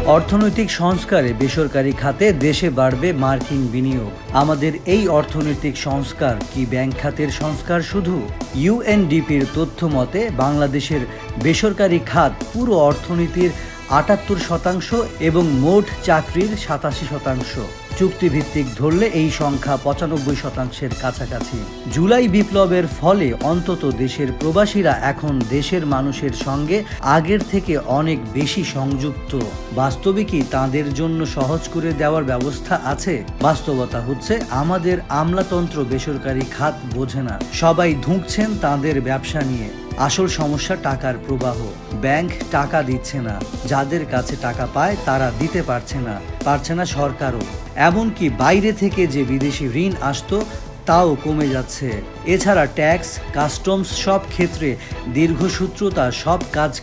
অর্থনৈতিক সংস্কারে বেসরকারি খাতে দেশে বাড়বে মার্কিন বিনিয়োগ। আমাদের এই অর্থনৈতিক সংস্কার কি ব্যাংক খাতের সংস্কার শুধু? ইউএনডিপির তথ্য মতে বাংলাদেশের বেসরকারি খাত পুরো অর্থনীতির ৭৮% এবং মোট চাকরির ৮৭%। চুক্তিভিত্তিক ধরলে এই সংখ্যা ৯৫%-এর কাছাকাছি। জুলাই বিপ্লবের ফলে অন্তত দেশের প্রবাসীরা এখন দেশের মানুষের সঙ্গে আগের থেকে অনেক বেশি সংযুক্ত। বাস্তবে কি তাঁদের জন্য সহজ করে দেওয়ার ব্যবস্থা আছে? বাস্তবতা হচ্ছে আমাদের আমলাতন্ত্র বেসরকারি খাত বোঝে না। সবাই ধুঁকছেন তাঁদের ব্যবসা নিয়ে। আসল সমস্যা টাকার প্রবাহ। ব্যাংক টাকা দিচ্ছে না, যাদের কাছে টাকা পায় তারা দিতে পারছে না সরকারও। এমনকি বাইরে থেকে যে বিদেশি ঋণ আসতো তাও কমে যাচ্ছে। এছাড়া ট্যাক্স, কাস্টমস সব ক্ষেত্রে দীর্ঘসূত্রতা সব কাজ